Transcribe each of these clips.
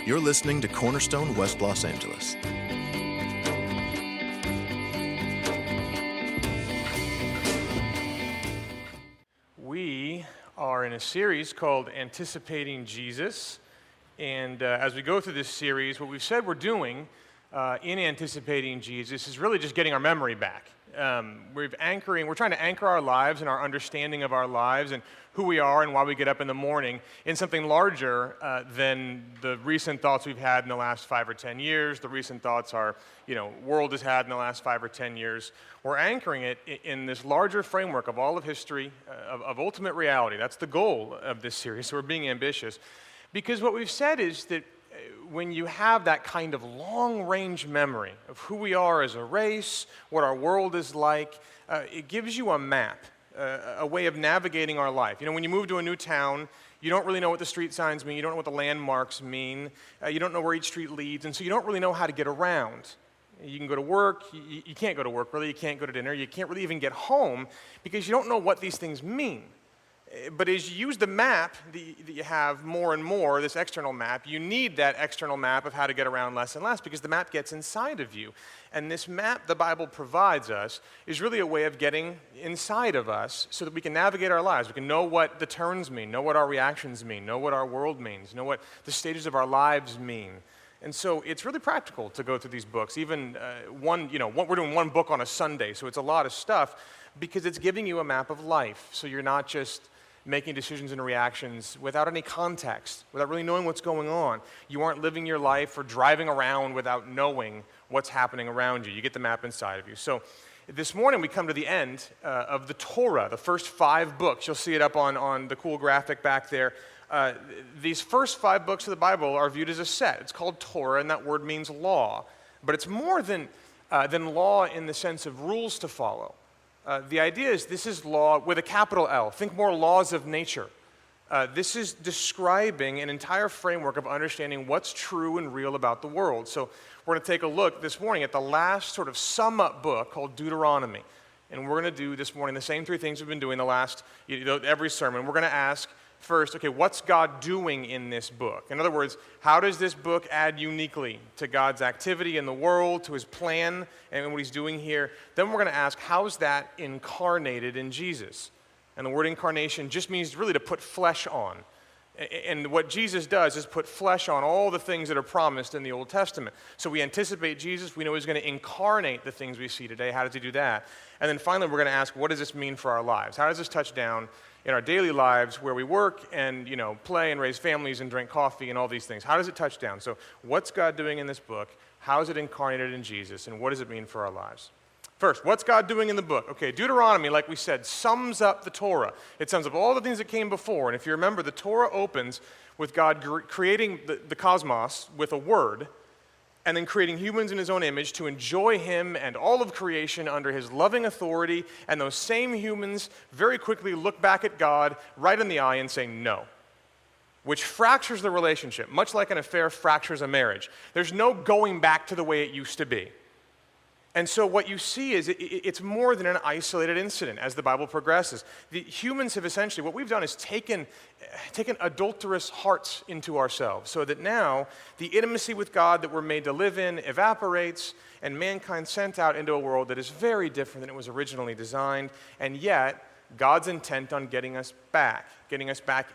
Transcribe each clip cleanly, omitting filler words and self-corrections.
You're listening to Cornerstone West Los Angeles. We are in a series called Anticipating Jesus, and as we go through this series, what we've said we're doing in Anticipating Jesus is really just getting our memory back. We're trying to anchor our lives and our understanding of our lives and who we are and why we get up in the morning in something larger than the recent thoughts we've had in the last 5 or 10 years, the recent thoughts our world has had in the last 5 or 10 years. We're anchoring it in this larger framework of all of history, of ultimate reality. That's the goal of this series, so we're being ambitious. Because what we've said is that when you have that kind of long-range memory of who we are as a race, what our world is like, it gives you a map, a way of navigating our life. When you move to a new town, you don't really know what the street signs mean, you don't know what the landmarks mean, you don't know where each street leads, and so you don't really know how to get around. You can go to work, you can't go to work really, you can't go to dinner, you can't really even get home because you don't know what these things mean. But as you use the map that you have more and more, this external map, you need that external map of how to get around less and less because the map gets inside of you. And this map the Bible provides us is really a way of getting inside of us so that we can navigate our lives. We can know what the turns mean, know what our reactions mean, know what our world means, know what the stages of our lives mean. And so it's really practical to go through these books. Even we're doing one book on a Sunday, so it's a lot of stuff because it's giving you a map of life. So you're not just making decisions and reactions without any context, without really knowing what's going on. You aren't living your life or driving around without knowing what's happening around you. You get the map inside of you. So this morning we come to the end of the Torah, the first 5 books. You'll see it up on the cool graphic back there. These first 5 books of the Bible are viewed as a set. It's called Torah, and that word means law. But it's more than law in the sense of rules to follow. The idea is this is law with a capital L. Think more laws of nature. This is describing an entire framework of understanding what's true and real about the world. So we're going to take a look this morning at the last sort of sum-up book called Deuteronomy. And we're going to do this morning the same 3 things we've been doing the last, every sermon. We're going to ask first, okay, what's God doing in this book? In other words, how does this book add uniquely to God's activity in the world, to his plan, and what he's doing here? Then we're going to ask, how is that incarnated in Jesus? And the word incarnation just means really to put flesh on. And what Jesus does is put flesh on all the things that are promised in the Old Testament. So we anticipate Jesus. We know he's going to incarnate the things we see today. How does he do that? And then finally, we're going to ask, what does this mean for our lives? How does this touch down in our daily lives where we work and, play and raise families and drink coffee and all these things? How does it touch down? So what's God doing in this book? How is it incarnated in Jesus? And what does it mean for our lives? First, what's God doing in the book? Okay, Deuteronomy, like we said, sums up the Torah. It sums up all the things that came before. And if you remember, the Torah opens with God creating the cosmos with a word and then creating humans in his own image to enjoy him and all of creation under his loving authority. And those same humans very quickly look back at God right in the eye and say no, which fractures the relationship, much like an affair fractures a marriage. There's no going back to the way it used to be. And so what you see is it's more than an isolated incident as the Bible progresses. The humans have essentially, what we've done is taken adulterous hearts into ourselves so that now the intimacy with God that we're made to live in evaporates and mankind sent out into a world that is very different than it was originally designed. And yet, God's intent on getting us back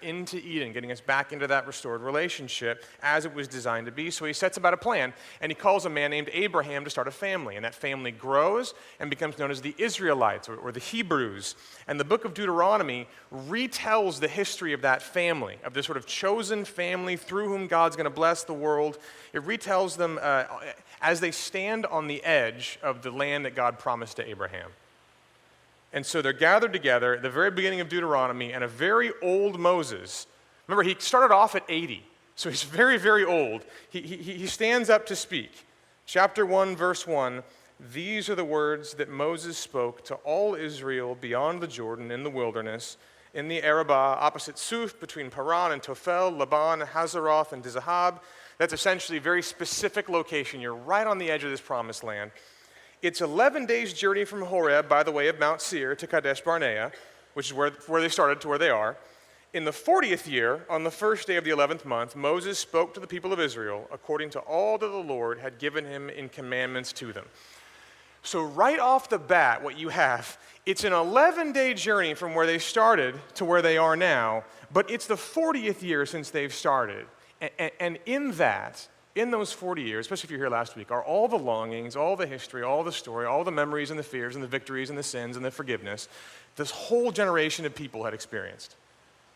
into Eden, getting us back into that restored relationship as it was designed to be. So he sets about a plan, and he calls a man named Abraham to start a family. And that family grows and becomes known as the Israelites or the Hebrews. And the book of Deuteronomy retells the history of that family, of this sort of chosen family through whom God's going to bless the world. It retells them as they stand on the edge of the land that God promised to Abraham. And so they're gathered together at the very beginning of Deuteronomy, and a very old Moses. Remember, he started off at 80, so he's very, very old. He stands up to speak. Chapter 1, verse 1, these are the words that Moses spoke to all Israel beyond the Jordan in the wilderness, in the Arabah, opposite Suf, between Paran and Tophel, Laban, Hazeroth, and Dizahab. That's essentially a very specific location. You're right on the edge of this promised land. It's 11 days' journey from Horeb by the way of Mount Seir to Kadesh Barnea, which is where they started to where they are. in the 40th year, on the first day of the 11th month, Moses spoke to the people of Israel according to all that the Lord had given him in commandments to them. So right off the bat, what you have, it's an 11-day journey from where they started to where they are now, but it's the 40th year since they've started. And in those 40 years, especially if you're here last week, are all the longings, all the history, all the story, all the memories and the fears and the victories and the sins and the forgiveness this whole generation of people had experienced.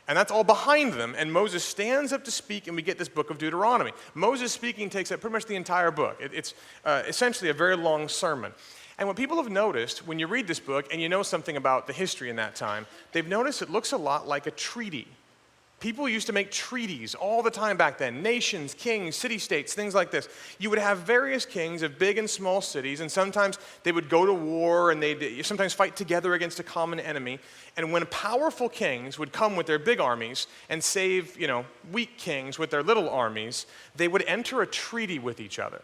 And that's all behind them, and Moses stands up to speak, and we get this book of Deuteronomy. Moses speaking takes up pretty much the entire book. It's essentially a very long sermon. And what people have noticed when you read this book, and you know something about the history in that time, they've noticed it looks a lot like a treaty. People used to make treaties all the time back then. Nations, kings, city-states, things like this. You would have various kings of big and small cities, and sometimes they would go to war, and they'd sometimes fight together against a common enemy. And when powerful kings would come with their big armies and save, weak kings with their little armies, they would enter a treaty with each other.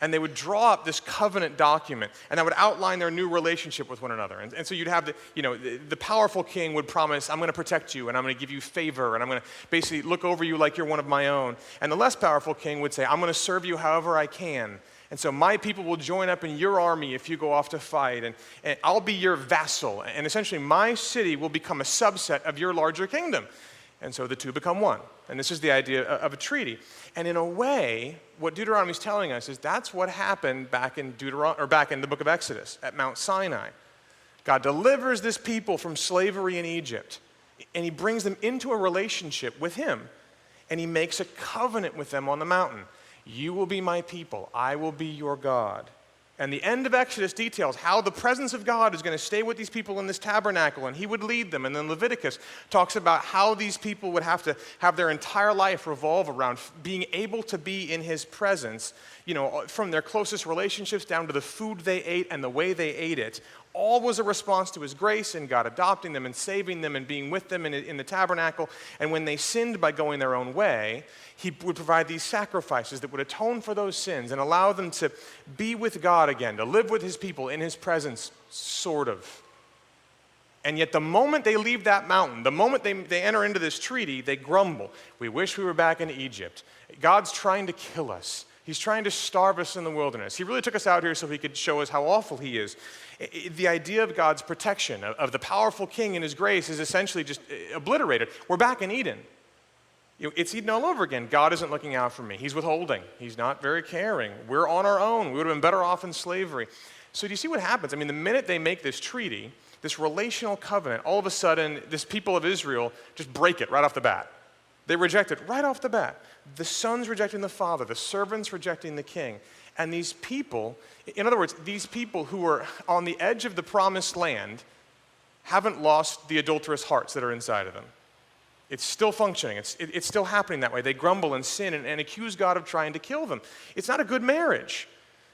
And they would draw up this covenant document, and that would outline their new relationship with one another. And so you'd have the powerful king would promise, I'm going to protect you, and I'm going to give you favor, and I'm going to basically look over you like you're one of my own. And the less powerful king would say, I'm going to serve you however I can. And so my people will join up in your army if you go off to fight, and I'll be your vassal. And essentially my city will become a subset of your larger kingdom. And so the two become one. And this is the idea of a treaty. And in a way, what Deuteronomy is telling us is that's what happened back in the book of Exodus at Mount Sinai. God delivers this people from slavery in Egypt, and he brings them into a relationship with him, and he makes a covenant with them on the mountain. You will be my people. I will be your God. And the end of Exodus details how the presence of God is going to stay with these people in this tabernacle, and he would lead them. And then Leviticus talks about how these people would have to have their entire life revolve around being able to be in his presence, from their closest relationships down to the food they ate and the way they ate it. All was a response to his grace and God adopting them and saving them and being with them in the tabernacle. And when they sinned by going their own way, he would provide these sacrifices that would atone for those sins and allow them to be with God again, to live with his people in his presence, sort of. And yet the moment they leave that mountain, the moment they enter into this treaty, they grumble. We wish we were back in Egypt. God's trying to kill us. He's trying to starve us in the wilderness. He really took us out here so he could show us how awful he is. The idea of God's protection, of the powerful king and his grace is essentially just obliterated. We're back in Eden. It's Eden all over again. God isn't looking out for me. He's withholding. He's not very caring. We're on our own. We would have been better off in slavery. So do you see what happens? I mean, the minute they make this treaty, this relational covenant, all of a sudden, this people of Israel just break it right off the bat. They reject it right off the bat. The son's rejecting the father. The servant's rejecting the king. And these people, in other words, these people who are on the edge of the promised land haven't lost the adulterous hearts that are inside of them. It's still functioning. It's still happening that way. They grumble and sin and accuse God of trying to kill them. It's not a good marriage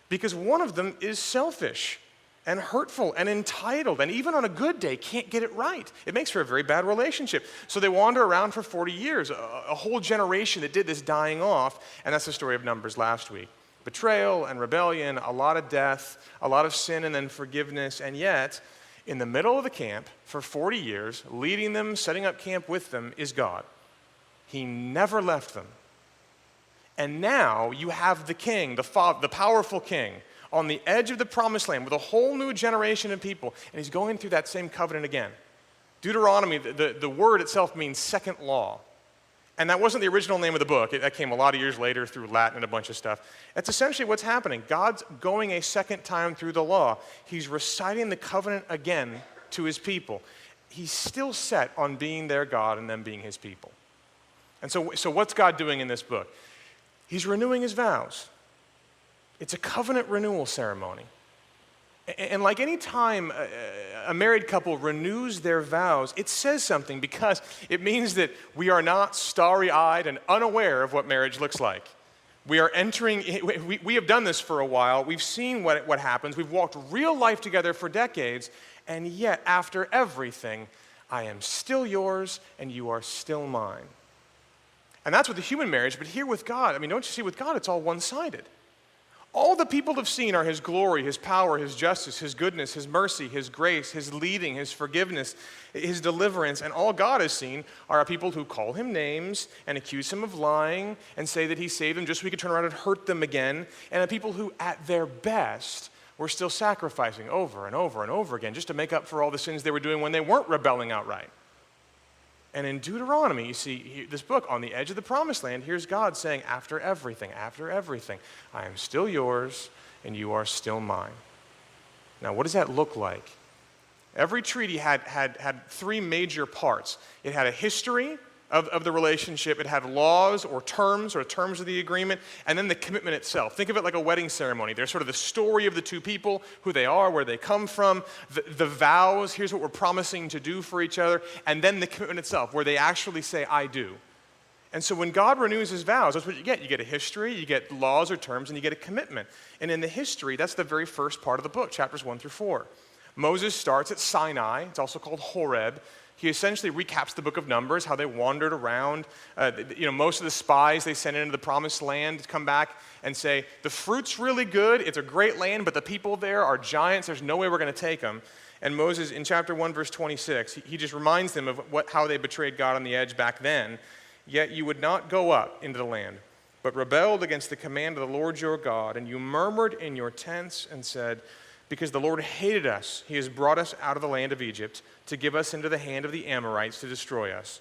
because one of them is selfish and hurtful and entitled, and even on a good day can't get it right. It makes for a very bad relationship. So they wander around for 40 years, a whole generation that did this dying off, and that's the story of Numbers last week. Betrayal and rebellion, a lot of death, a lot of sin and then forgiveness, and yet in the middle of the camp for 40 years, leading them, setting up camp with them is God. He never left them. And now you have the king, the powerful king, on the edge of the promised land with a whole new generation of people, and he's going through that same covenant again. Deuteronomy, the word itself means second law. And that wasn't the original name of the book. That came a lot of years later through Latin and a bunch of stuff. That's essentially what's happening. God's going a second time through the law. He's reciting the covenant again to his people. He's still set on being their God and them being his people. And so what's God doing in this book? He's renewing his vows. It's a covenant renewal ceremony. And like any time a married couple renews their vows, it says something because it means that we are not starry-eyed and unaware of what marriage looks like. We are entering, we have done this for a while. We've seen what happens. We've walked real life together for decades. And yet, after everything, I am still yours and you are still mine. And that's with the human marriage. But here with God, don't you see with God, it's all one-sided. All the people have seen are his glory, his power, his justice, his goodness, his mercy, his grace, his leading, his forgiveness, his deliverance. And all God has seen are people who call him names and accuse him of lying and say that he saved them just so he could turn around and hurt them again. And the people who, at their best, were still sacrificing over and over and over again just to make up for all the sins they were doing when they weren't rebelling outright. And in Deuteronomy, you see this book, on the edge of the promised land, here's God saying, after everything, I am still yours and you are still mine. Now, what does that look like? Every treaty had three major parts. It had a history of the relationship. It had laws or terms of the agreement, and then the commitment itself. Think of it like a wedding ceremony. There's sort of the story of the two people, who they are, where they come from, the vows, here's what we're promising to do for each other, and then the commitment itself, where they actually say, I do. And so when God renews his vows, that's what you get. You get a history, you get laws or terms, and you get a commitment. And in the history, that's the very first part of the book, chapters 1 through 4. Moses starts at Sinai. It's also called Horeb. He essentially recaps the book of Numbers, how they wandered around. Most of the spies they sent into the promised land come back and say, the fruit's really good, it's a great land, but the people there are giants, there's no way we're going to take them. And Moses, in chapter 1, verse 26, he just reminds them of how they betrayed God on the edge back then. Yet you would not go up into the land, but rebelled against the command of the Lord your God, and you murmured in your tents and said, because the Lord hated us, he has brought us out of the land of Egypt to give us into the hand of the Amorites to destroy us.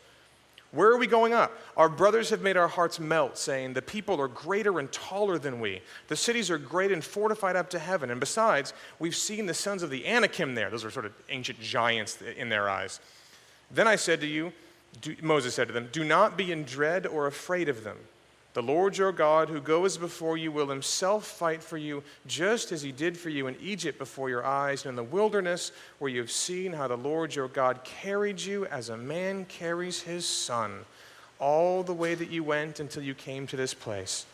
Where are we going up? Our brothers have made our hearts melt, saying, the people are greater and taller than we. The cities are great and fortified up to heaven. And besides, we've seen the sons of the Anakim there. Those are sort of ancient giants in their eyes. Then I said to you, Moses said to them, do not be in dread or afraid of them. The Lord your God, who goes before you, will himself fight for you, just as he did for you in Egypt before your eyes, and in the wilderness, where you have seen how the Lord your God carried you as a man carries his son, all the way that you went until you came to this place.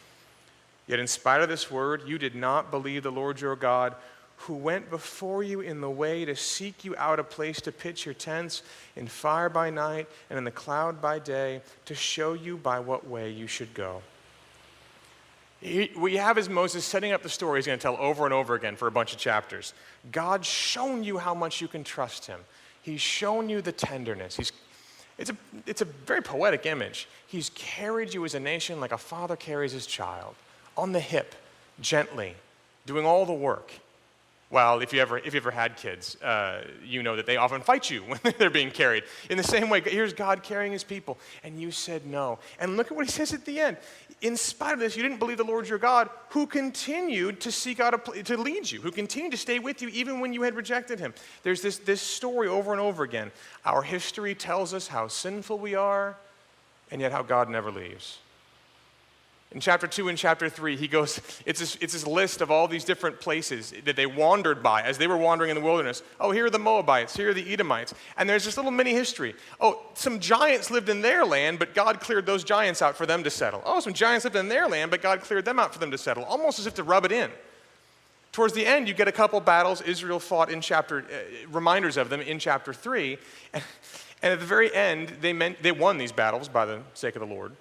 Yet in spite of this word, you did not believe the Lord your God, who went before you in the way to seek you out a place to pitch your tents, in fire by night and in the cloud by day, to show you by what way you should go. We have is Moses setting up the story he's going to tell over and over again for a bunch of chapters. God's shown you how much you can trust him. He's shown you the tenderness. It's a very poetic image. He's carried you as a nation like a father carries his child, on the hip, gently, doing all the work. Well, if you ever had kids, you know that they often fight you when they're being carried. In the same way, here's God carrying his people, and you said no. And look at what he says at the end. In spite of this, you didn't believe the Lord your God, who continued to seek out to lead you, who continued to stay with you even when you had rejected him. There's this story over and over again. Our history tells us how sinful we are, and yet how God never leaves. In chapter 2 and chapter 3, he goes, it's this list of all these different places that they wandered by as they were wandering in the wilderness. Oh, here are the Moabites, here are the Edomites. And there's this little mini history. Oh, some giants lived in their land, but God cleared those giants out for them to settle. Oh, some giants lived in their land, but God cleared them out for them to settle, almost as if to rub it in. Towards the end, you get a couple battles Israel fought in reminders of them in chapter 3. And at the very end, they won these battles by the sake of the Lord.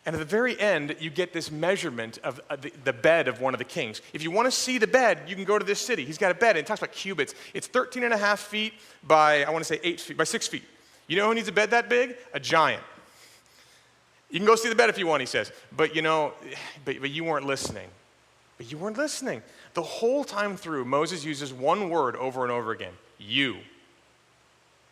And at the very end, you get this measurement of the bed of one of the kings. If you want to see the bed, you can go to this city. He's got a bed, and it talks about cubits. It's 13 and a half feet by, 8 feet, by 6 feet. You know who needs a bed that big? A giant. You can go see the bed if you want, he says. But you weren't listening. But you weren't listening. The whole time through, Moses uses one word over and over again. You.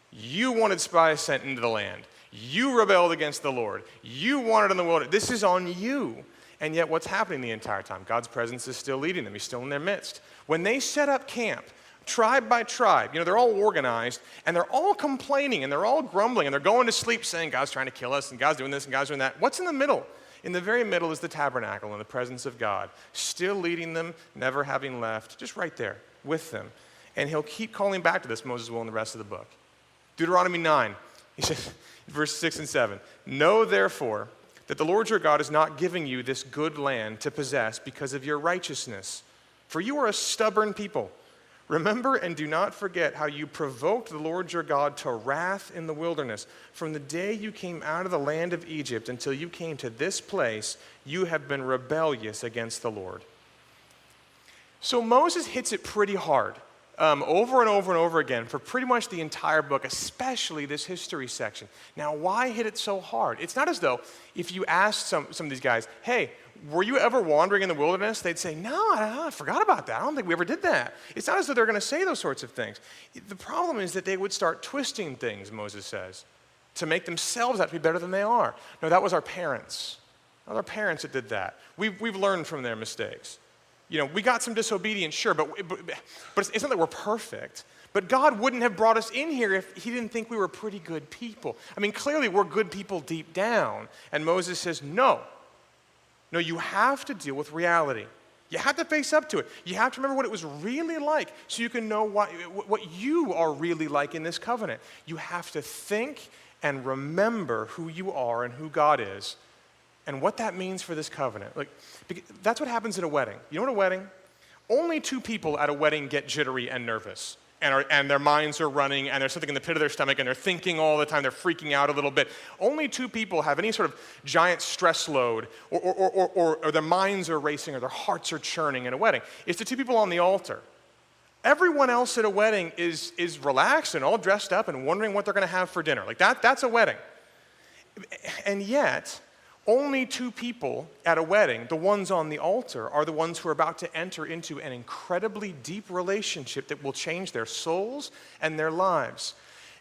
You wanted spies sent into the land. You rebelled against the Lord. You wandered in the wilderness. This is on you. And yet what's happening the entire time? God's presence is still leading them. He's still in their midst. When they set up camp, tribe by tribe, they're all organized, and they're all complaining, and they're all grumbling, and they're going to sleep saying, God's trying to kill us, and God's doing this, and God's doing that. What's in the middle? In the very middle is the tabernacle and the presence of God, still leading them, never having left, just right there with them. And he'll keep calling back to this, Moses will, in the rest of the book. Deuteronomy 9, he says, verse 6 and 7, know therefore that the Lord your God is not giving you this good land to possess because of your righteousness, for you are a stubborn people. Remember and do not forget how you provoked the Lord your God to wrath in the wilderness. From the day you came out of the land of Egypt until you came to this place, you have been rebellious against the Lord. So Moses hits it pretty hard, over and over and over again for pretty much the entire book, especially this history section. Now, why hit it so hard? It's not as though if you asked some of these guys, hey, were you ever wandering in the wilderness? They'd say, no, I forgot about that. I don't think we ever did that. It's not as though they're going to say those sorts of things. The problem is that they would start twisting things, Moses says, to make themselves out to be better than they are. No, that was our parents. That was our parents that did that. We've learned from their mistakes. We got some disobedience, sure, but it's not that we're perfect. But God wouldn't have brought us in here if he didn't think we were pretty good people. I mean, clearly we're good people deep down. And Moses says, no, you have to deal with reality. You have to face up to it. You have to remember what it was really like so you can know what you are really like in this covenant. You have to think and remember who you are and who God is and what that means for this covenant. That's what happens at a wedding. You know, at a wedding, only two people at a wedding get jittery and nervous. And their minds are running, and there's something in the pit of their stomach, and they're thinking all the time, they're freaking out a little bit. Only two people have any sort of giant stress load, or their minds are racing, or their hearts are churning in a wedding. It's the two people on the altar. Everyone else at a wedding is relaxed and all dressed up and wondering what they're going to have for dinner. That's a wedding. And yet, only two people at a wedding, the ones on the altar, are the ones who are about to enter into an incredibly deep relationship that will change their souls and their lives.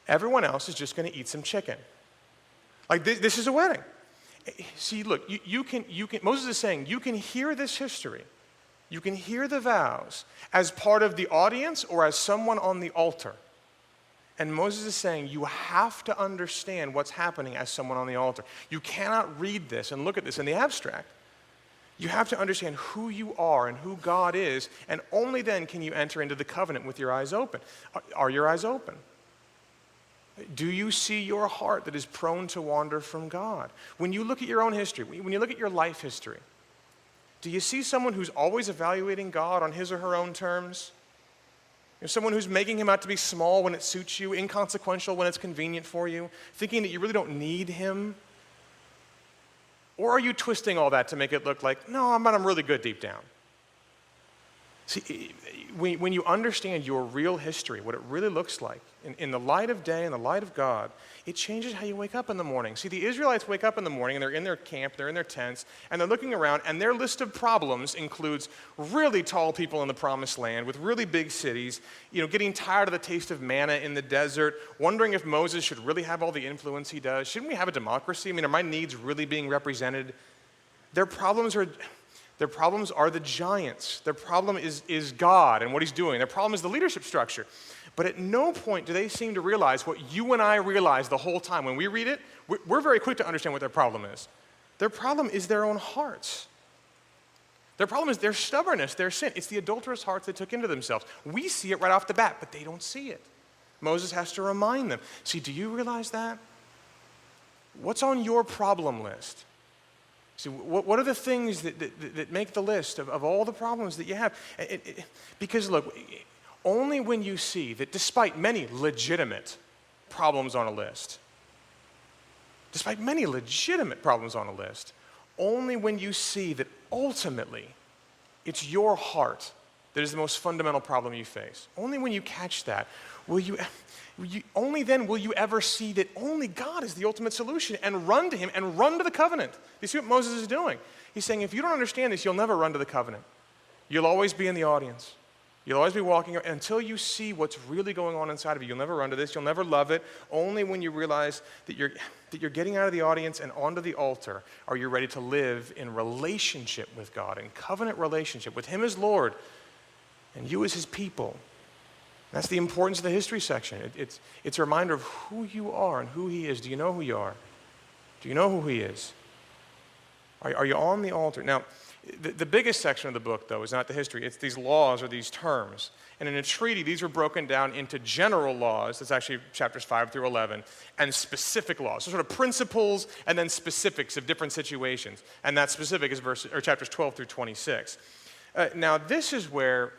Everyone else is just going to eat some chicken. This is a wedding. See, look, you can. Moses is saying you can hear this history, you can hear the vows as part of the audience or as someone on the altar. And Moses is saying you have to understand what's happening as someone on the altar. You cannot read this and look at this in the abstract. You have to understand who you are and who God is, and only then can you enter into the covenant with your eyes open. Are your eyes open? Do you see your heart that is prone to wander from God? When you look at your own history, when you look at your life history, do you see someone who's always evaluating God on his or her own terms? Someone who's making him out to be small when it suits you, inconsequential when it's convenient for you, thinking that you really don't need him? Or are you twisting all that to make it look like, no, I'm really good deep down? See, when you understand your real history, what it really looks like, in the light of day and the light of God, it changes how you wake up in the morning. See, the Israelites wake up in the morning, and they're in their camp, they're in their tents, and they're looking around, and their list of problems includes really tall people in the promised land with really big cities, getting tired of the taste of manna in the desert, wondering if Moses should really have all the influence he does. Shouldn't we have a democracy? I mean, are my needs really being represented? Their problems are the giants. Their problem is God and what he's doing. Their problem is the leadership structure. But at no point do they seem to realize what you and I realize the whole time. When we read it, we're very quick to understand what their problem is. Their problem is their own hearts. Their problem is their stubbornness, their sin. It's the adulterous hearts they took into themselves. We see it right off the bat, but they don't see it. Moses has to remind them. See, do you realize that? What's on your problem list? See, what are the things that make the list of all the problems that you have? Because look, only when you see that despite many legitimate problems on a list, only when you see that ultimately it's your heart that is the most fundamental problem you face, only when you catch that, only then will you ever see that only God is the ultimate solution and run to him and run to the covenant. You see what Moses is doing? He's saying, if you don't understand this, you'll never run to the covenant. You'll always be in the audience. You'll always be walking until you see what's really going on inside of you. You'll never run to this. You'll never love it. Only when you realize that you're getting out of the audience and onto the altar are you ready to live in relationship with God, in covenant relationship with him as Lord and you as his people. That's the importance of the history section. It's a reminder of who you are and who he is. Do you know who you are? Do you know who he is? Are you on the altar? Now, the biggest section of the book, though, is not the history. It's these laws or these terms. And in a treaty, these were broken down into general laws. That's actually chapters 5 through 11, and specific laws. So sort of principles and then specifics of different situations. And that specific is chapters 12 through 26. Now, this is where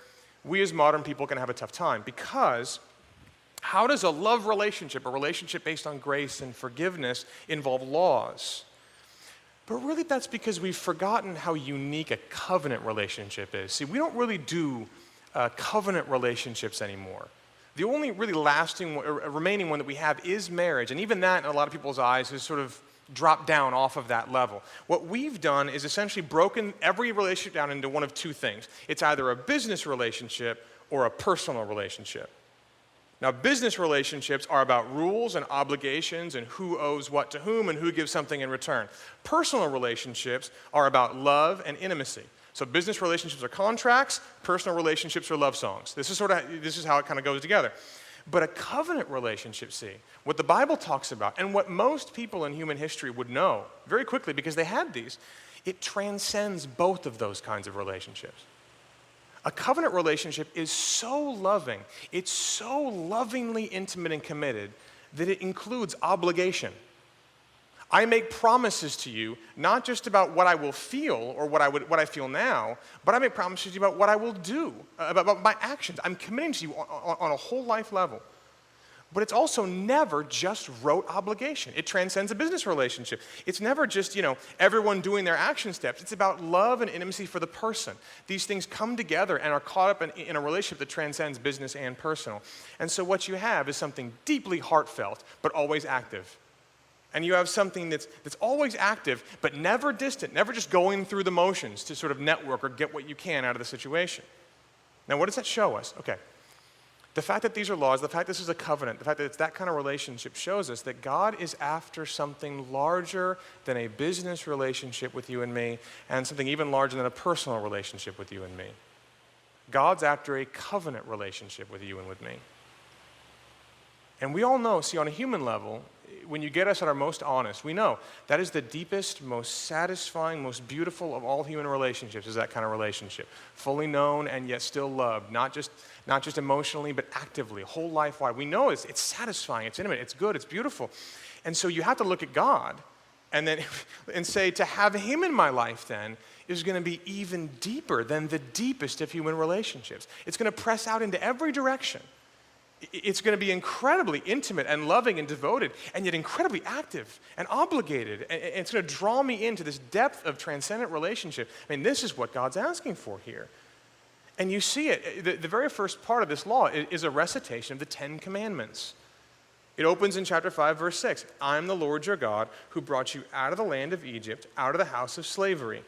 we as modern people can have a tough time, because how does a love relationship, a relationship based on grace and forgiveness, involve laws? But really that's because we've forgotten how unique a covenant relationship is. See, we don't really do covenant relationships anymore. The only really lasting, remaining one that we have is marriage. And even that, in a lot of people's eyes, has sort of dropped down off of that level. What we've done is essentially broken every relationship down into one of two things. It's either a business relationship or a personal relationship. Now, business relationships are about rules and obligations and who owes what to whom and who gives something in return. Personal relationships are about love and intimacy. So business relationships are contracts, personal relationships are love songs. This is how it kind of goes together. But a covenant relationship, see, what the Bible talks about and what most people in human history would know very quickly because they had these, it transcends both of those kinds of relationships. A covenant relationship is so loving, it's so lovingly intimate and committed that it includes obligation. I make promises to you, not just about what I will feel or what I feel now, but I make promises to you about what I will do, about my actions. I'm committing to you on a whole life level. But it's also never just rote obligation. It transcends a business relationship. It's never just, everyone doing their action steps. It's about love and intimacy for the person. These things come together and are caught up in a relationship that transcends business and personal. And so what you have is something deeply heartfelt, but always active. And you have something that's always active, but never distant, never just going through the motions to sort of network or get what you can out of the situation. Now, what does that show us? Okay. The fact that these are laws, the fact this is a covenant, the fact that it's that kind of relationship shows us that God is after something larger than a business relationship with you and me, and something even larger than a personal relationship with you and me. God's after a covenant relationship with you and with me. And we all know, see, on a human level, when you get us at our most honest, we know that is the deepest, most satisfying, most beautiful of all human relationships is that kind of relationship. Fully known and yet still loved, not just emotionally, but actively, whole life wide. We know it's satisfying, it's intimate, it's good, it's beautiful. And so you have to look at God and say, to have him in my life then is going to be even deeper than the deepest of human relationships. It's going to press out into every direction. It's going to be incredibly intimate and loving and devoted, and yet incredibly active and obligated. And it's going to draw me into this depth of transcendent relationship. I mean, this is what God's asking for here. And you see it. The very first part of this law is a recitation of the 10 Commandments. It opens in chapter 5, verse 6. I am the Lord your God who brought you out of the land of Egypt, out of the house of slavery.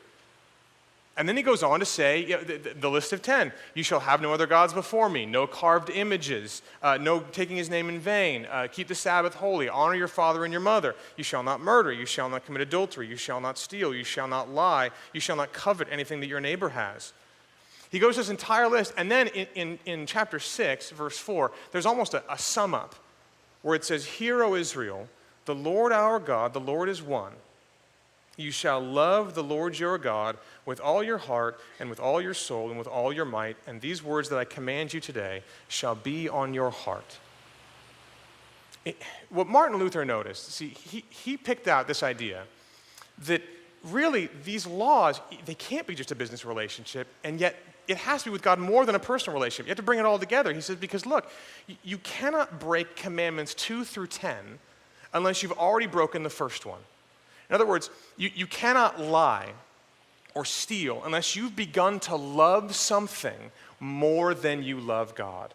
And then he goes on to say the list of 10. You shall have no other gods before me, no carved images, no taking his name in vain, keep the Sabbath holy, honor your father and your mother. You shall not murder, you shall not commit adultery, you shall not steal, you shall not lie, you shall not covet anything that your neighbor has. He goes to this entire list, and then in chapter 6, verse 4, there's almost a sum up where it says, Hear, O Israel, the Lord our God, the Lord is one. You shall love the Lord your God with all your heart and with all your soul and with all your might, and these words that I command you today shall be on your heart. What Martin Luther noticed, see, he picked out this idea that really these laws, they can't be just a business relationship, and yet it has to be with God more than a personal relationship. You have to bring it all together. He says, because look, you cannot break commandments 2 through 10 unless you've already broken the first one. In other words, you cannot lie or steal unless you've begun to love something more than you love God.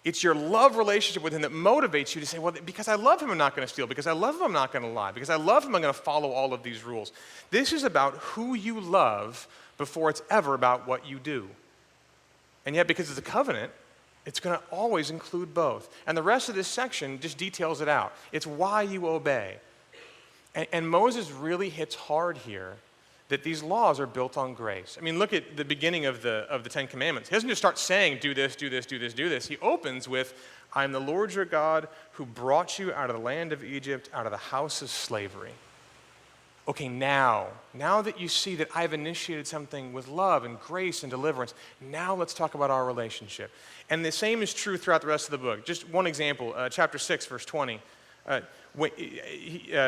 It's your love relationship with him that motivates you to say, well, because I love him, I'm not going to steal. Because I love him, I'm not going to lie. Because I love him, I'm going to follow all of these rules. This is about who you love before it's ever about what you do. And yet, because it's a covenant, it's going to always include both. And the rest of this section just details it out. It's why you obey. And Moses really hits hard here that these laws are built on grace. I mean, look at the beginning of the 10 Commandments. He doesn't just start saying, do this, do this, do this, do this. He opens with, I am the Lord your God who brought you out of the land of Egypt, out of the house of slavery. Okay, now that you see that I've initiated something with love and grace and deliverance, now let's talk about our relationship. And the same is true throughout the rest of the book. Just one example, chapter 6, verse 20.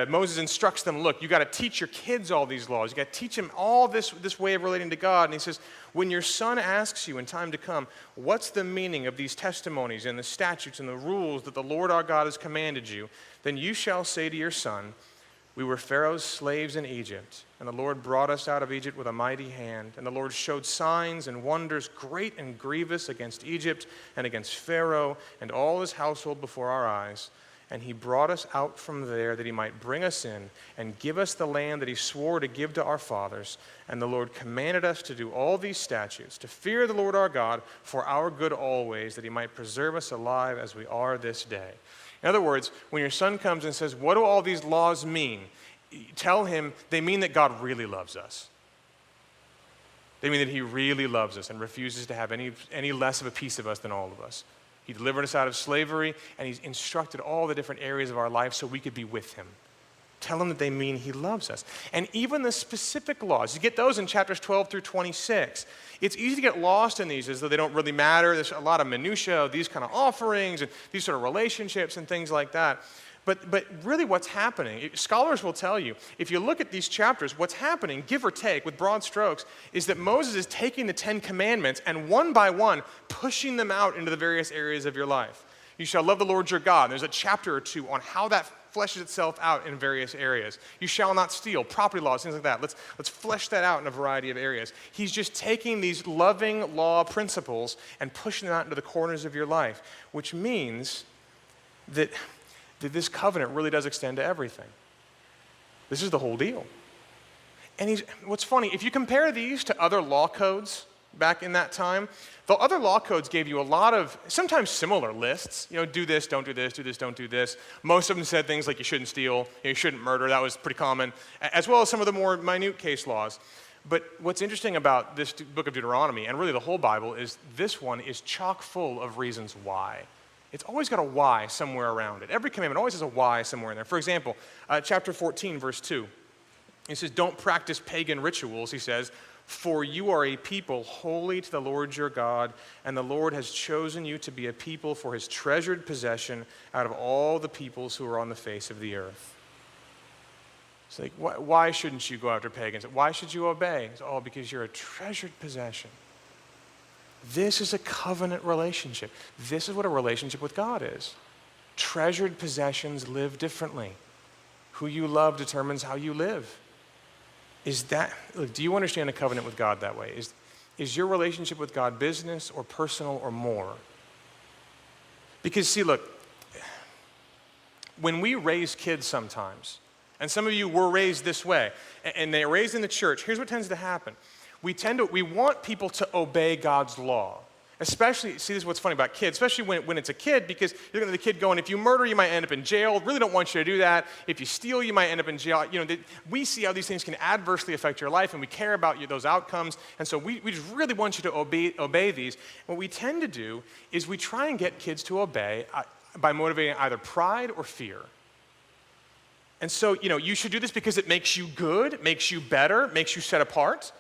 Moses instructs them, look, you got to teach your kids all these laws. You got to teach them all this way of relating to God. And he says, when your son asks you in time to come, what's the meaning of these testimonies and the statutes and the rules that the Lord our God has commanded you, then you shall say to your son, We were Pharaoh's slaves in Egypt, and the Lord brought us out of Egypt with a mighty hand. And the Lord showed signs and wonders great and grievous against Egypt and against Pharaoh and all his household before our eyes. And he brought us out from there that he might bring us in and give us the land that he swore to give to our fathers. And the Lord commanded us to do all these statutes, to fear the Lord our God for our good always, that he might preserve us alive as we are this day. In other words, when your son comes and says, what do all these laws mean? Tell him they mean that God really loves us. They mean that he really loves us and refuses to have any less of a piece of us than all of us. He delivered us out of slavery, and he's instructed all the different areas of our life so we could be with him. Tell him that they mean he loves us. And even the specific laws, you get those in chapters 12 through 26. It's easy to get lost in these as though they don't really matter. There's a lot of minutia of these kind of offerings and these sort of relationships and things like that. But really what's happening, scholars will tell you, if you look at these chapters, what's happening, give or take, with broad strokes, is that Moses is taking the 10 Commandments and one by one pushing them out into the various areas of your life. You shall love the Lord your God. There's a chapter or two on how that fleshes itself out in various areas. You shall not steal, property laws, things like that. Let's flesh that out in a variety of areas. He's just taking these loving law principles and pushing them out into the corners of your life, which means that this covenant really does extend to everything. This is the whole deal. And what's funny, if you compare these to other law codes back in that time, the other law codes gave you a lot of sometimes similar lists. Do this, don't do this, do this, don't do this. Most of them said things like you shouldn't steal, you shouldn't murder. That was pretty common, as well as some of the more minute case laws. But what's interesting about this book of Deuteronomy, and really the whole Bible, is this one is chock full of reasons why. It's always got a why somewhere around it. Every commandment always has a why somewhere in there. For example, chapter 14, verse 2. He says, don't practice pagan rituals, he says, for you are a people holy to the Lord your God, and the Lord has chosen you to be a people for his treasured possession out of all the peoples who are on the face of the earth. It's like, why shouldn't you go after pagans? Why should you obey? It's all because you're a treasured possession. This is a covenant relationship. This is what a relationship with God is. Treasured possessions live differently. Who you love determines how you live. Do you understand a covenant with God that way? Is your relationship with God business or personal or more? Because see, look, when we raise kids sometimes, and some of you were raised this way, and they're raised in the church, here's what tends to happen. We want people to obey God's law. Especially, see, this is what's funny about kids, especially when it's a kid, because you're looking at the kid going, if you murder, you might end up in jail. Really don't want you to do that. If you steal, you might end up in jail. We see how these things can adversely affect your life, and we care about those outcomes. And so we just really want you to obey these. What we tend to do is we try and get kids to obey by motivating either pride or fear. And so, you should do this because it makes you good, makes you better, makes you set apart.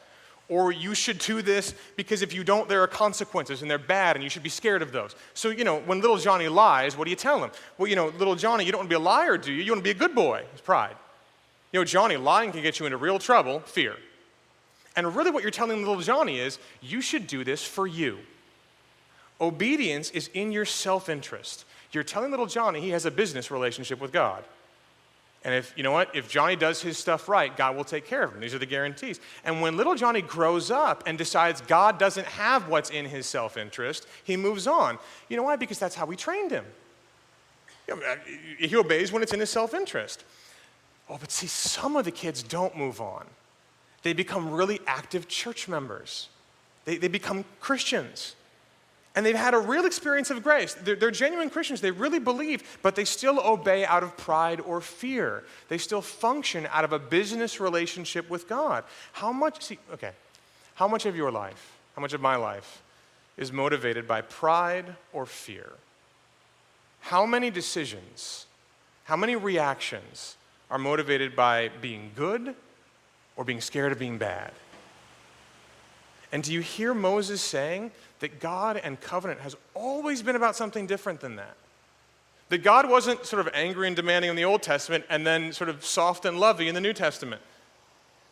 Or you should do this because if you don't, there are consequences and they're bad and you should be scared of those. So, when little Johnny lies, what do you tell him? Well, little Johnny, you don't want to be a liar, do you? You want to be a good boy. It's pride. Johnny, lying can get you into real trouble, fear. And really what you're telling little Johnny is, you should do this for you. Obedience is in your self-interest. You're telling little Johnny he has a business relationship with God. And if Johnny does his stuff right, God will take care of him. These are the guarantees. And when little Johnny grows up and decides God doesn't have what's in his self-interest, he moves on. You know why? Because that's how we trained him. He obeys when it's in his self-interest. Oh, but see, some of the kids don't move on. They become really active church members. They become Christians. And they've had a real experience of grace. They're genuine Christians. They really believe, but they still obey out of pride or fear. They still function out of a business relationship with God. How much of your life, how much of my life is motivated by pride or fear? How many decisions, how many reactions are motivated by being good or being scared of being bad? And do you hear Moses saying that God and covenant has always been about something different than that? That God wasn't sort of angry and demanding in the Old Testament and then sort of soft and lovey in the New Testament.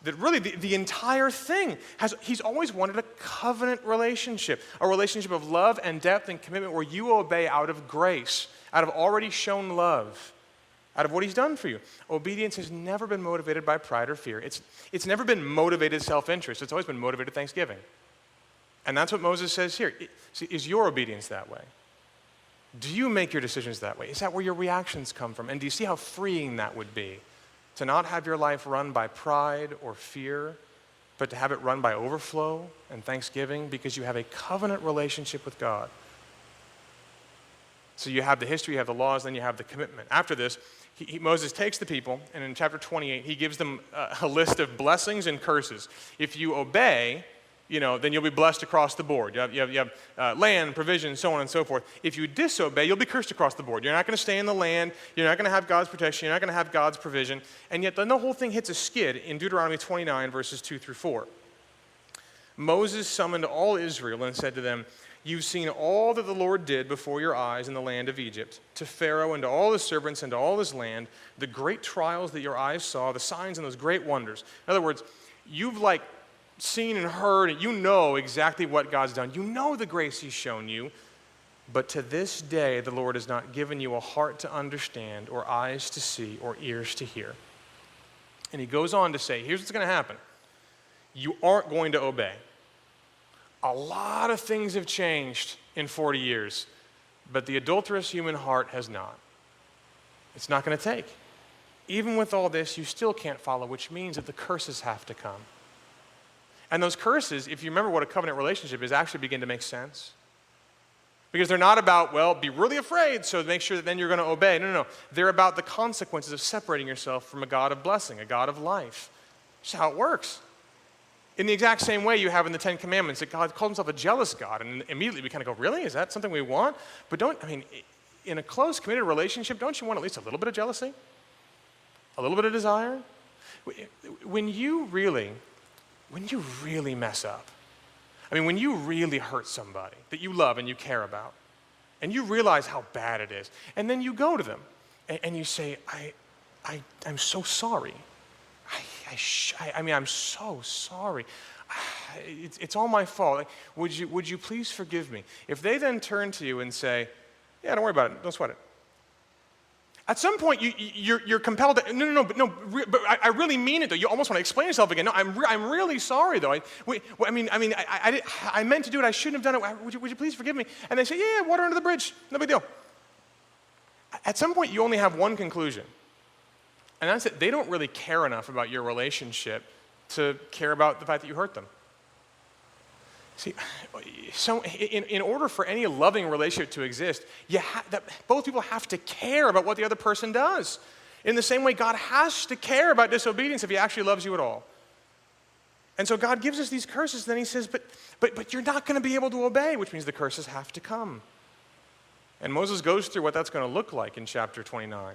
That really the entire thing he's always wanted a covenant relationship, a relationship of love and depth and commitment where you obey out of grace, out of already shown love, out of what he's done for you. Obedience has never been motivated by pride or fear. It's never been motivated self-interest. It's always been motivated thanksgiving. And that's what Moses says here. See, is your obedience that way? Do you make your decisions that way? Is that where your reactions come from? And do you see how freeing that would be? To not have your life run by pride or fear, but to have it run by overflow and thanksgiving because you have a covenant relationship with God. So you have the history, you have the laws, then you have the commitment. After this, Moses takes the people, and in chapter 28, he gives them a list of blessings and curses. If you obey, then you'll be blessed across the board. You have land, provision, so on and so forth. If you disobey, you'll be cursed across the board. You're not going to stay in the land. You're not going to have God's protection. You're not going to have God's provision. And yet then the whole thing hits a skid in Deuteronomy 29, verses 2 through 4. Moses summoned all Israel and said to them, "You've seen all that the Lord did before your eyes in the land of Egypt, to Pharaoh and to all his servants and to all his land, the great trials that your eyes saw, the signs and those great wonders." In other words, you've seen and heard, and you know exactly what God's done. You know the grace he's shown you, but to this day the Lord has not given you a heart to understand or eyes to see or ears to hear. And he goes on to say, here's what's going to happen. You aren't going to obey. A lot of things have changed in 40 years, but the adulterous human heart has not. It's not going to take. Even with all this, you still can't follow, which means that the curses have to come. And those curses, if you remember what a covenant relationship is, actually begin to make sense. Because they're not about, be really afraid, so make sure that then you're going to obey. No. They're about the consequences of separating yourself from a God of blessing, a God of life. That's how it works. In the exact same way you have in the Ten Commandments that God calls himself a jealous God, and immediately we kind of go, really? Is that something we want? But in a close, committed relationship, don't you want at least a little bit of jealousy? A little bit of desire? When you really mess up, when you really hurt somebody that you love and you care about, and you realize how bad it is, and then you go to them, and you say, I'm so sorry. I'm so sorry. It's all my fault. Would you please forgive me? If they then turn to you and say, yeah, don't worry about it. Don't sweat it. At some point, you're compelled to, but I really mean it, though. You almost want to explain yourself again. No, I'm really sorry, though. I meant to do it. I shouldn't have done it. Would you please forgive me? And they say, yeah, water under the bridge. No big deal. At some point, you only have one conclusion. And that's that they don't really care enough about your relationship to care about the fact that you hurt them. See, so in order for any loving relationship to exist, both people have to care about what the other person does. In the same way, God has to care about disobedience if he actually loves you at all. And so God gives us these curses, then he says, but you're not going to be able to obey, which means the curses have to come. And Moses goes through what that's going to look like in chapter 29.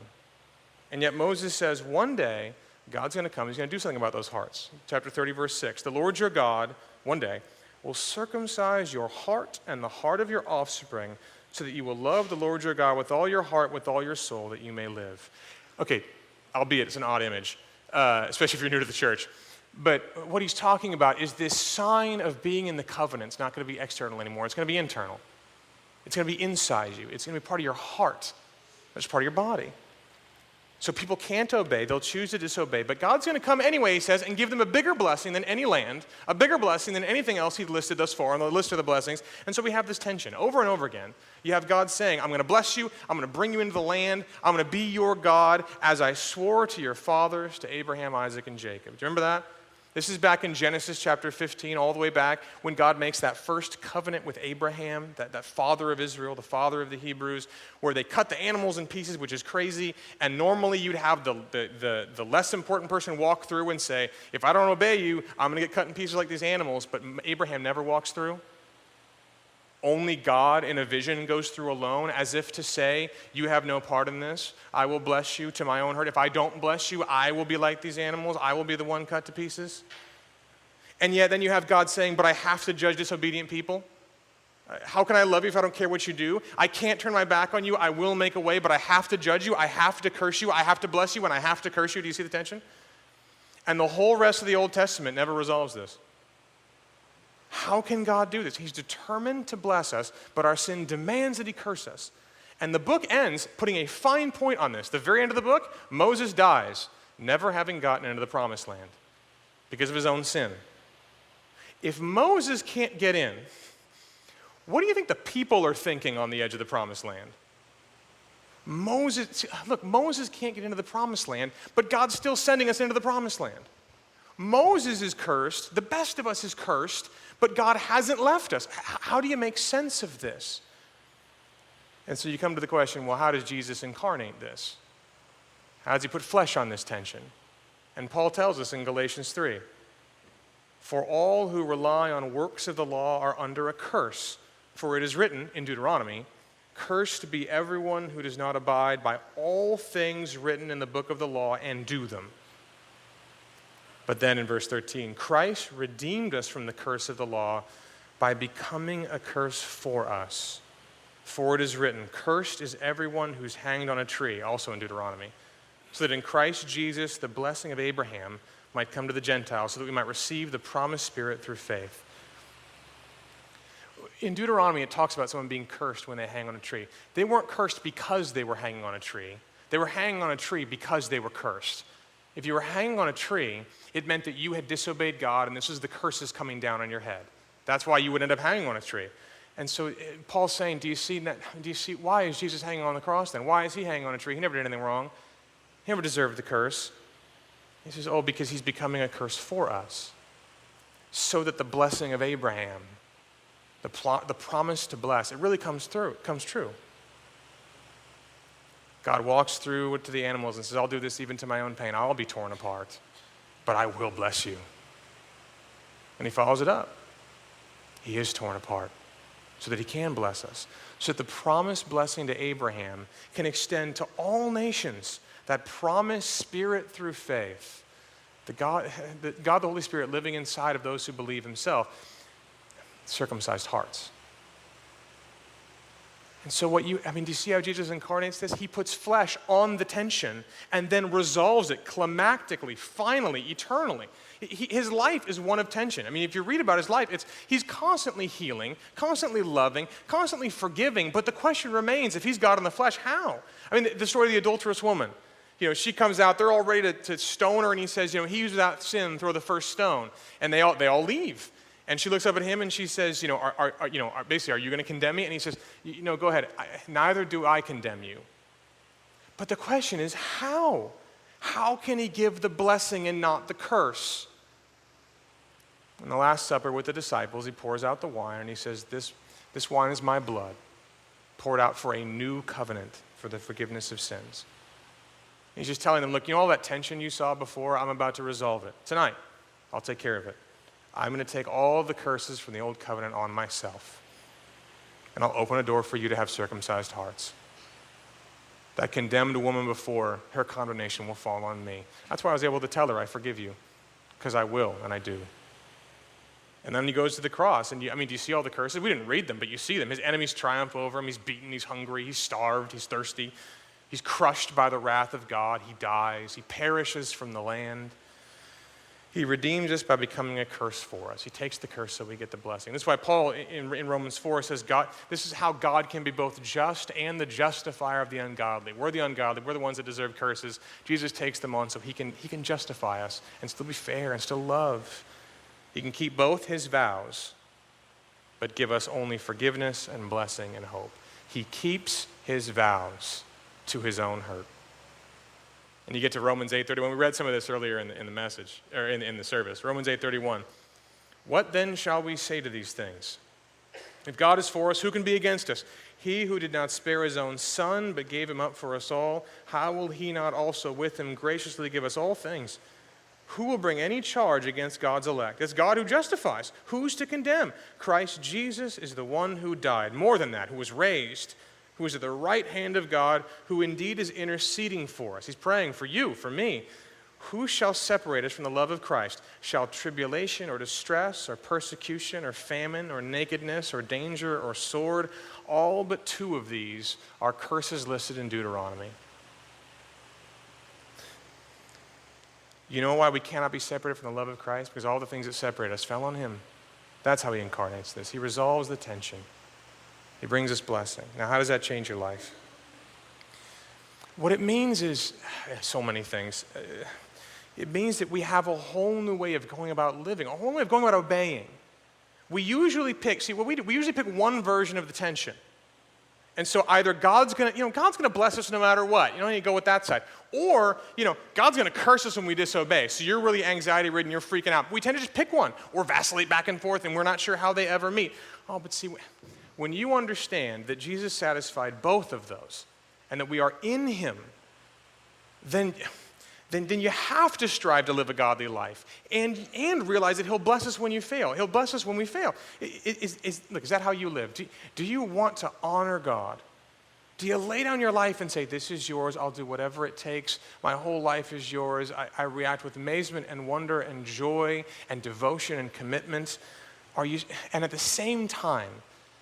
And yet Moses says one day, God's going to come. He's going to do something about those hearts. Chapter 30, verse 6. The Lord your God, one day, will circumcise your heart and the heart of your offspring so that you will love the Lord your God with all your heart, with all your soul, that you may live. Okay, albeit it's an odd image, especially if you're new to the church. But what he's talking about is this sign of being in the covenant. It's not going to be external anymore. It's going to be internal. It's going to be inside you. It's going to be part of your heart. It's part of your body. So people can't obey, they'll choose to disobey, but God's going to come anyway, he says, and give them a bigger blessing than any land, a bigger blessing than anything else he'd listed thus far on the list of the blessings. And so we have this tension over and over again. You have God saying, I'm going to bless you, I'm going to bring you into the land, I'm going to be your God as I swore to your fathers, to Abraham, Isaac, and Jacob. Do you remember that? This is back in Genesis chapter 15, all the way back when God makes that first covenant with Abraham, that father of Israel, the father of the Hebrews, where they cut the animals in pieces, which is crazy. And normally you'd have the less important person walk through and say, if I don't obey you, I'm going to get cut in pieces like these animals. But Abraham never walks through. Only God in a vision goes through alone, as if to say, you have no part in this. I will bless you to my own hurt. If I don't bless you, I will be like these animals. I will be the one cut to pieces. And yet then you have God saying, but I have to judge disobedient people. How can I love you if I don't care what you do? I can't turn my back on you. I will make a way, but I have to judge you. I have to curse you. I have to bless you, and I have to curse you. Do you see the tension? And the whole rest of the Old Testament never resolves this. How can God do this? He's determined to bless us, but our sin demands that he curse us. And the book ends putting a fine point on this. The very end of the book, Moses dies, never having gotten into the promised land because of his own sin. If Moses can't get in, what do you think the people are thinking on the edge of the promised land? Moses can't get into the promised land, but God's still sending us into the promised land. Moses is cursed, the best of us is cursed, but God hasn't left us. How do you make sense of this? And so you come to the question, well, how does Jesus incarnate this? How does he put flesh on this tension? And Paul tells us in Galatians 3, for all who rely on works of the law are under a curse, for it is written in Deuteronomy, cursed be everyone who does not abide by all things written in the book of the law and do them. But then in verse 13, Christ redeemed us from the curse of the law by becoming a curse for us. For it is written, cursed is everyone who's hanged on a tree, also in Deuteronomy, so that in Christ Jesus the blessing of Abraham might come to the Gentiles, so that we might receive the promised Spirit through faith. In Deuteronomy, it talks about someone being cursed when they hang on a tree. They weren't cursed because they were hanging on a tree. They were hanging on a tree because they were cursed. If you were hanging on a tree, it meant that you had disobeyed God, and this is the curses coming down on your head. That's why you would end up hanging on a tree. And so Paul's saying, do you see why is Jesus hanging on the cross then? Why is he hanging on a tree? He never did anything wrong. He never deserved the curse. He says, because he's becoming a curse for us, so that the blessing of Abraham, the promise to bless, it really comes true. God walks through to the animals and says, I'll do this even to my own pain. I'll be torn apart, but I will bless you. And he follows it up. He is torn apart so that he can bless us, so that the promised blessing to Abraham can extend to all nations, that promised Spirit through faith, the God, the Holy Spirit living inside of those who believe himself, circumcised hearts. And so do you see how Jesus incarnates this? He puts flesh on the tension and then resolves it climactically, finally, eternally. His life is one of tension. If you read about his life, he's constantly healing, constantly loving, constantly forgiving, but the question remains, if he's God in the flesh, how? The story of the adulterous woman. She comes out, they're all ready to stone her, and he says, he who's without sin, throw the first stone. And they all leave. And she looks up at him and she says, basically, are you going to condemn me? And he says, go ahead. Neither do I condemn you. But the question is, how? How can he give the blessing and not the curse? In the Last Supper with the disciples, he pours out the wine and he says, this wine is my blood, poured out for a new covenant for the forgiveness of sins. He's just telling them, look, all that tension you saw before, I'm about to resolve it. Tonight, I'll take care of it. I'm going to take all the curses from the old covenant on myself. And I'll open a door for you to have circumcised hearts. That condemned woman before, her condemnation will fall on me. That's why I was able to tell her, I forgive you. Because I will, and I do. And then he goes to the cross, and do you see all the curses? We didn't read them, but you see them. His enemies triumph over him. He's beaten, he's hungry, he's starved, he's thirsty. He's crushed by the wrath of God. He dies. He perishes from the land. He redeems us by becoming a curse for us. He takes the curse so we get the blessing. That's why Paul in Romans 4 says, this is how God can be both just and the justifier of the ungodly. We're the ungodly. We're the ones that deserve curses. Jesus takes them on so he can justify us and still be fair and still love. He can keep both his vows, but give us only forgiveness and blessing and hope. He keeps his vows to his own hurt. And you get to Romans 8:31. We read some of this earlier in the message, or in the service. Romans 8:31. What then shall we say to these things? If God is for us, who can be against us? He who did not spare his own son, but gave him up for us all, how will he not also with him graciously give us all things? Who will bring any charge against God's elect? It's God who justifies. Who's to condemn? Christ Jesus is the one who died. More than that, who was raised, who is at the right hand of God, who indeed is interceding for us. He's praying for you, for me. Who shall separate us from the love of Christ? Shall tribulation or distress or persecution or famine or nakedness or danger or sword? All but two of these are curses listed in Deuteronomy. You know why we cannot be separated from the love of Christ? Because all the things that separate us fell on him. That's how he incarnates this. He resolves the tension. He brings us blessing. Now, how does that change your life? What it means is so many things. It means that we have a whole new way of going about living, a whole new way of going about obeying. We usually pick, see what we do, we usually pick one version of the tension. And so either God's gonna bless us no matter what. You go with that side. Or, God's gonna curse us when we disobey. So you're really anxiety-ridden, you're freaking out. We tend to just pick one or vacillate back and forth, and we're not sure how they ever meet. Oh, but see, when you understand that Jesus satisfied both of those, and that we are in him, then you have to strive to live a godly life and realize that he'll bless us when you fail. He'll bless us when we fail. Look, is that how you live? Do you want to honor God? Do you lay down your life and say, this is yours, I'll do whatever it takes, my whole life is yours, I react with amazement and wonder and joy and devotion and commitment? And at the same time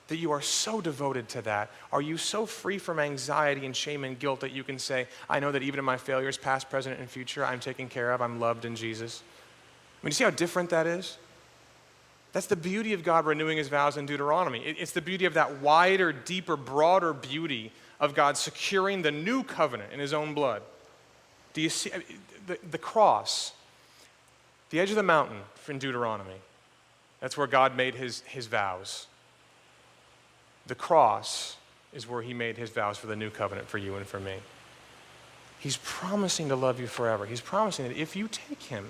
that you are so devoted to that, are you so free from anxiety and shame and guilt that you can say, I know that even in my failures, past, present, and future, I'm taken care of, I'm loved in Jesus? I mean, you see how different that is? That's the beauty of God renewing his vows in Deuteronomy. It's the beauty of that wider, deeper, broader beauty of God securing the new covenant in his own blood. Do you see the cross, the edge of the mountain in Deuteronomy? That's where God made his vows. The cross is where he made his vows for the new covenant for you and for me. He's promising to love you forever. He's promising that if you take him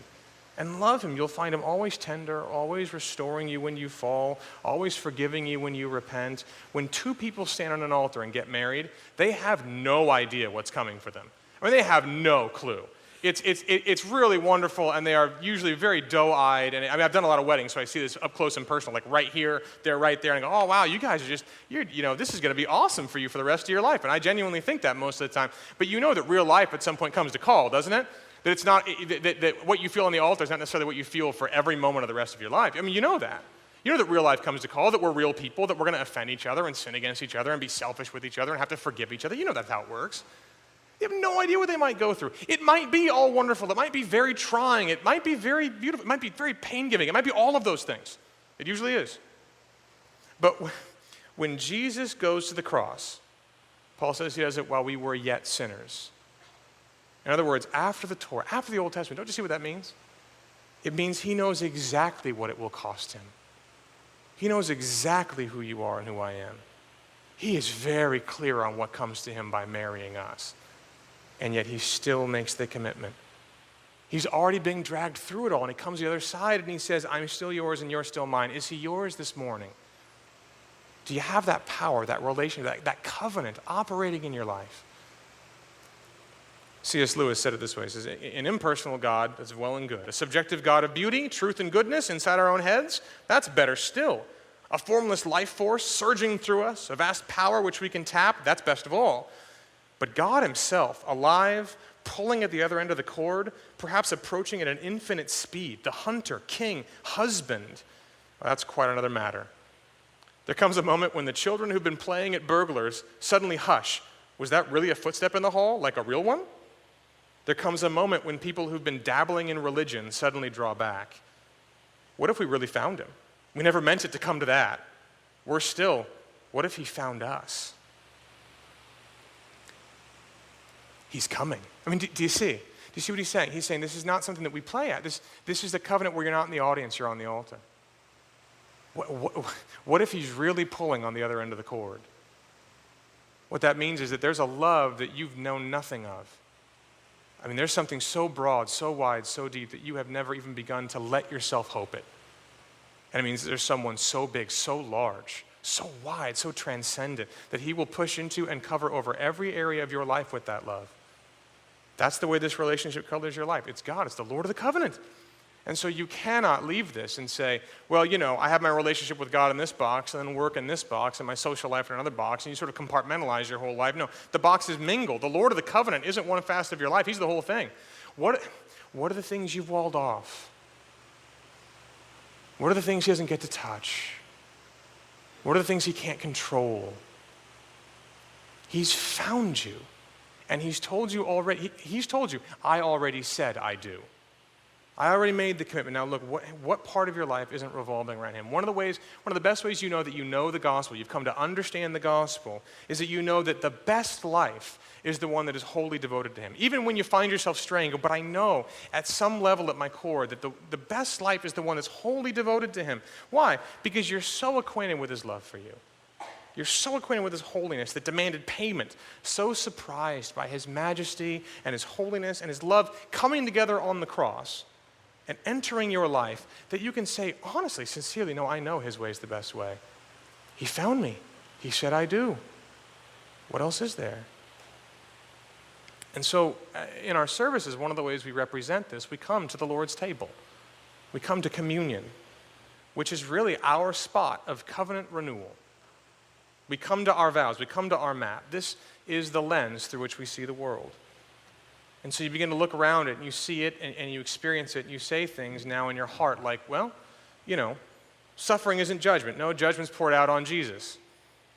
and love him, you'll find him always tender, always restoring you when you fall, always forgiving you when you repent. When two people stand on an altar and get married, they have no idea what's coming for them. I mean, they have no clue. It's really wonderful, and they are usually very doe-eyed. And I've done a lot of weddings, so I see this up close and personal, like right here, they're right there, and I go, oh, wow, you guys are this is going to be awesome for you for the rest of your life. And I genuinely think that most of the time. But you know that real life at some point comes to call, doesn't it? That it's not, that what you feel on the altar is not necessarily what you feel for every moment of the rest of your life. I mean, you know that. You know that real life comes to call, that we're real people, that we're going to offend each other and sin against each other and be selfish with each other and have to forgive each other. You know that's how it works. You have no idea what they might go through. It might be all wonderful. It might be very trying. It might be very beautiful. It might be very pain-giving. It might be all of those things. It usually is. But when Jesus goes to the cross, Paul says he does it while we were yet sinners. In other words, after the Torah, after the Old Testament, don't you see what that means? It means he knows exactly what it will cost him. He knows exactly who you are and who I am. He is very clear on what comes to him by marrying us. And yet he still makes the commitment. He's already been dragged through it all, and he comes to the other side and he says, I'm still yours and you're still mine. Is he yours this morning? Do you have that power, that relationship, that covenant operating in your life? C.S. Lewis said it this way. He says, an impersonal God, that's well and good. A subjective God of beauty, truth, and goodness inside our own heads, that's better still. A formless life force surging through us, a vast power which we can tap, that's best of all. But God himself, alive, pulling at the other end of the cord, perhaps approaching at an infinite speed, the hunter, king, husband, well, that's quite another matter. There comes a moment when the children who've been playing at burglars suddenly hush. Was that really a footstep in the hall, like a real one? There comes a moment when people who've been dabbling in religion suddenly draw back. What if we really found him? We never meant it to come to that. Worse still, what if he found us? He's coming. I mean, do you see? Do you see what he's saying? He's saying this is not something that we play at. This is the covenant where you're not in the audience, you're on the altar. What if he's really pulling on the other end of the cord? What that means is that there's a love that you've known nothing of. I mean, there's something so broad, so wide, so deep that you have never even begun to let yourself hope it. And it means there's someone so big, so large, so wide, so transcendent that he will push into and cover over every area of your life with that love. That's the way this relationship colors your life. It's God. It's the Lord of the covenant. And so you cannot leave this and say, well, I have my relationship with God in this box and then work in this box and my social life in another box, and you sort of compartmentalize your whole life. No, the boxes mingle. The Lord of the covenant isn't one facet of your life. He's the whole thing. What are the things you've walled off? What are the things he doesn't get to touch? What are the things he can't control? He's found you. And he's told you already, he's told you, I already said I do. I already made the commitment. Now look, what part of your life isn't revolving around him? One of the best ways you know that you know the gospel, you've come to understand the gospel, is that you know that the best life is the one that is wholly devoted to him. Even when you find yourself straying, but I know at some level at my core that the best life is the one that's wholly devoted to him. Why? Because you're so acquainted with his love for you. You're so acquainted with his holiness that demanded payment, so surprised by his majesty and his holiness and his love coming together on the cross and entering your life that you can say, honestly, sincerely, no, I know his way is the best way. He found me. He said, I do. What else is there? And so in our services, one of the ways we represent this, we come to the Lord's table. We come to communion, which is really our spot of covenant renewal. We come to our vows. We come to our map. This is the lens through which we see the world. And so you begin to look around it, and you see it, and you experience it, and you say things now in your heart like, well, suffering isn't judgment. No, judgment's poured out on Jesus.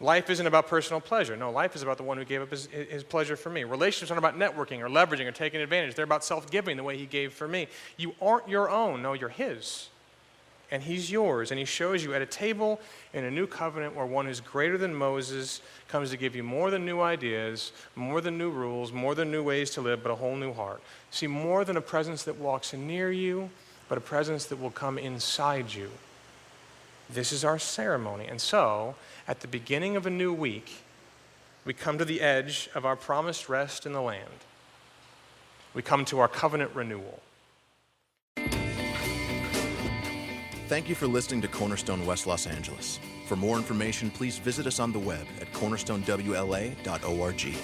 Life isn't about personal pleasure. No, life is about the one who gave up his pleasure for me. Relationships aren't about networking or leveraging or taking advantage. They're about self-giving the way he gave for me. You aren't your own. No, you're his. And he's yours. And he shows you at a table in a new covenant where one who's greater than Moses comes to give you more than new ideas, more than new rules, more than new ways to live, but a whole new heart. See, more than a presence that walks near you, but a presence that will come inside you. This is our ceremony. And so, at the beginning of a new week, we come to the edge of our promised rest in the land. We come to our covenant renewal. Thank you for listening to Cornerstone West Los Angeles. For more information, please visit us on the web at cornerstonewla.org.